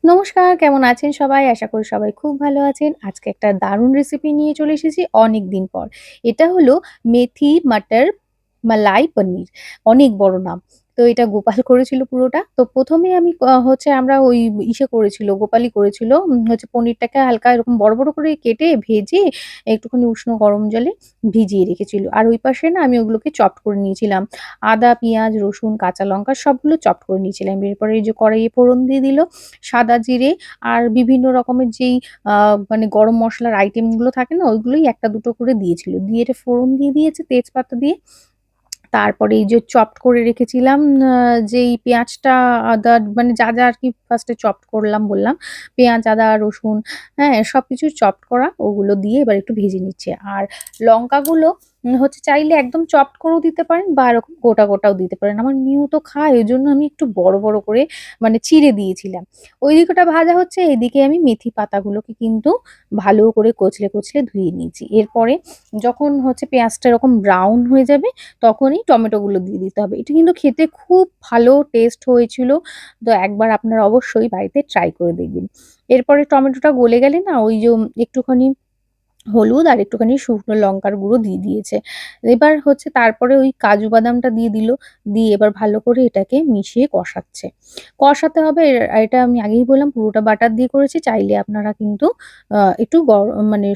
নমস্কার, কেমন আছেন সবাই? আশা করি সবাই খুব ভালো আছেন। আজকে একটা দারুণ রেসিপি নিয়ে চলে এসেছি অনেকদিন পর। এটা হলো মেথি মটর মালাই পনির। অনেক বড় নাম। তো এটা গোপাল করেছিল পুরোটা। তো ১ম এ আমি হচ্ছে আমরা ওই করেছিল, গোপালই করেছিল। হচ্ছে পনিরটাকে হালকা এরকম বড়, বড় করে কেটে ভেজে একটুখানি উষ্ণ গরম জলে ভিজিয়ে রেখেছিল। আর ওই পাশে না আমি ওগুলোকে চপড করে নিয়েছিলাম। আদা, পেঁয়াজ, রসুন, কাঁচা লঙ্কা সবগুলো চপড করে নিয়েছিলাম। এরপরে এই যে কড়াইয়ে ফোড়ন দিয়ে দিল। সাদা জিরে আর বিভিন্ন রকমের যেই আ মানে গরম মসলার আইটেম গুলো থাকে না? ওইগুলোই ১ টা ২ টো করে দিয়েছিল। দিয়ে এটা ফোড়ন দিয়ে দিয়েছে তেজপাতা দিয়ে। তারপরে এই যে চপড করে রেখেছিলাম যেই পেঁয়াজটা, আদা মানে যা আরকি ফার্স্ট এ চপড করলাম বললাম। পেঁয়াজ, আদা, রসুন, হ্যাঁ? সবকিছু চপড করা ওগুলো দিয়ে এবার একটু ভেজে নিচ্ছি। আর লঙ্কাগুলো হচ্ছে চাইলে একদম চপড করেও দিতে পারেন বা এরকম গোটা, গোটাও দিতে পারেন। আমার মেয়েও তো খায় ওইজন্য আমি একটু বড়, বড় করে মানে চিড়ে দিয়েছিলাম। ওইদিকে ওটা ভাজা হচ্ছে, এদিকে আমি মেথি পাতাগুলোকে কিন্তু ভালো করে কচলে, কচলে ধুয়ে নিয়েছি। এরপরে যখন হচ্ছে পেঁয়াজটা এরকম ব্রাউন হয়ে যাবে তখনই টমেটোগুলো দিয়ে দিতে হবে। এটা কিন্তু খেতে খুব ভালো টেস্ট হয়েছিল। তো একবার আপনারা অবশ্যই বাড়িতে ট্রাই করে দেখবেন। এরপরে টমেটোটা গলে গেলে না ওই যে একটুখানি হলুদ আর একটুখানি শুকনো লঙ্কার গুঁড়ো দিয়ে দিয়েছে। এবার হচ্ছে তারপরে ওই কাজু বাদামটা দিয়ে দিল। দিয়ে এবার ভালো করে এটাকে মিশিয়ে কষাচ্ছে। কষাতে হবে এটা আমি আগেই বললাম পুরোটা বাটার দিয়ে করেছি। চাইলে আপনারা কিন্তু একটু মানে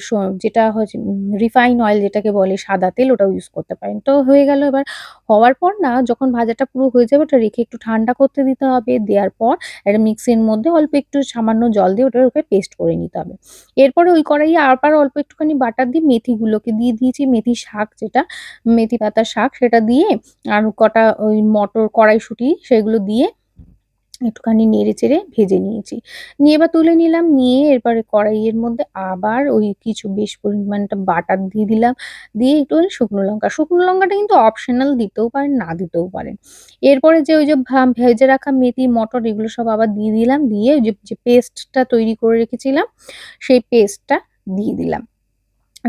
যেটা হচ্ছে রিফাইন অয়েল যেটাকে বলে সাদা তেল ওটাও ইউজ করতে পারেন। তো হয়ে গেল এবার হওয়ার পর না যখন ভাজাটা পুরো হয়ে যাবে ওটা রেখে একটু ঠান্ডা করতে দিতে হবে। দেওয়ার পর একটা মিক্সির মধ্যে অল্প একটু সামান্য জল দিয়ে ওকে পেস্ট করে নিতে হবে। এরপরে ওই কড়াইয়ে আবার অল্প একটুখানি বাটার দিয়ে মেথিগুলোকে দিয়ে দিয়েছি। মেথি শাক যেটা, মেথি পাতার শাক সেটা দিয়ে আর কটা ওই মটর, কড়াইশুঁটি সেগুলো দিয়ে একটুখানি নেড়ে-চেড়ে ভেজে নিয়েছি। নিয়ে এবার তুলে নিলাম। নিয়ে এরপরে কড়াইয়ের মধ্যে আবার ওই কিছু বেশ পরিমাণটা বাটার দিয়ে দিলাম। দিয়ে একটুখানি শুকনো লঙ্কা। শুকনো লঙ্কাটা কিন্তু অপশনাল দিতেও পারেন, না দিতেও পারেন। এরপরে যে ওই যে ভেজে রাখা মেথি, মটর এগুলো সব আবার দিয়ে দিলাম। দিয়ে ওই যে পেস্টটা তৈরি করে রেখেছিলাম, সেই পেস্টটা দিয়ে দিলাম।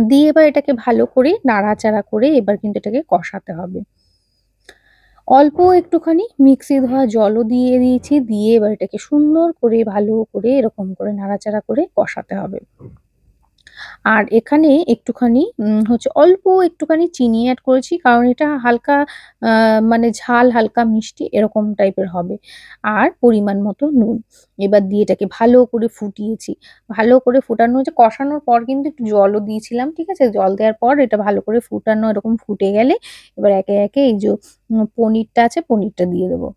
দিয়ে এবার এটাকে ভালো করে নাড়াচাড়া করে এবার কিন্তু এটাকে কষাতে হবে। অল্প একটুখানি মিক্সি ধোয়া জলও দিয়ে দিয়েছি। দিয়ে এবার এটাকে সুন্দর করে ভালো করে এরকম করে নাড়াচাড়া করে কষাতে হবে। আর এখানে একটুখানি হচ্ছে অল্প একটুখানি চিনি এড করেছি। কারণ এটা হালকা আ মানে ঝাল, হালকা মিষ্টি এরকম টাইপের হবে। আর পরিমাণ মতো নুন। এবার দিয়ে এটাকে ভালো করে ফুটিয়েছি। ভালো করে ফোটানো হয়েছে, কষানোর পর কিন্তু একটু জলও দিয়েছিলাম। ঠিক আছে? জল দেওয়ার পর এটা ভালো করে ফুটানো এরকম ফুটে গেলে এবার একে, একে এই যে পনিরটা আছে পনিরটা দিয়ে দেবো।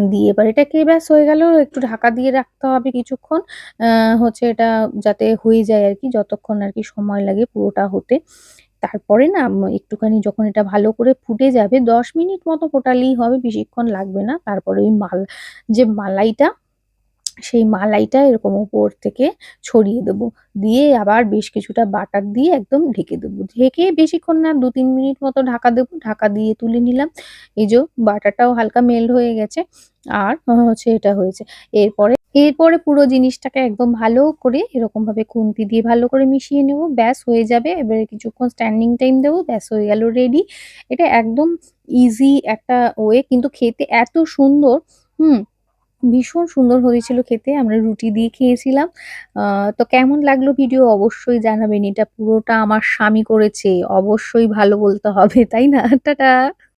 দিয়ে এবার এটাকে ব্যাস হয়ে গেল। একটু ঢাকা দিয়ে রাখতে হবে কিছুক্ষণ। আ হচ্ছে এটা যাতে হয়ে যায় আরকি যতক্ষণ আরকি সময় লাগে পুরোটা হতে। তারপরে না একটুখানি যখন এটা ভালো করে ফুটে যাবে ১০ মিনিট মতো ফোটালেই হবে, বেশিক্ষণ লাগবে না। তারপরে ওই যে মালাইটা সেই মালাইটা এরকম উপর থেকে ছড়িয়ে দেবো। দিয়ে আবার বেশ কিছুটা বাটার দিয়ে একদম ঢেকে দেবো। ঢেকে বেশিক্ষণ না ২-৩ মিনিট মতো ঢাকা দেবো। ঢাকা দিয়ে তুলে নিলাম। এই যে বাটারটাও হালকা মেল্ট হয়ে গেছে। আর হচ্ছে এটা হয়েছে। এরপরে এরপরে পুরো জিনিসটাকে একদম ভালো করে এরকমভাবে খুন্তি দিয়ে ভালো করে মিশিয়ে নেব। ব্যাস হয়ে যাবে। এবারে কিছুক্ষণ স্ট্যান্ডিং টাইম দেবো। ব্যাস হয়ে গেল রেডি। এটা একদম ইজি একটা ওয়ে কিন্তু খেতে এত সুন্দর, হুম? ভীষণ সুন্দর হয়েছিল খেতে। আমরা রুটি দিয়ে খেয়েছিলাম। আ তো কেমন লাগলো ভিডিও অবশ্যই জানাবেন। এটা পুরোটা আমার স্বামী করেছে। অবশ্যই ভালো বলতে হবে, তাই না? টাটা।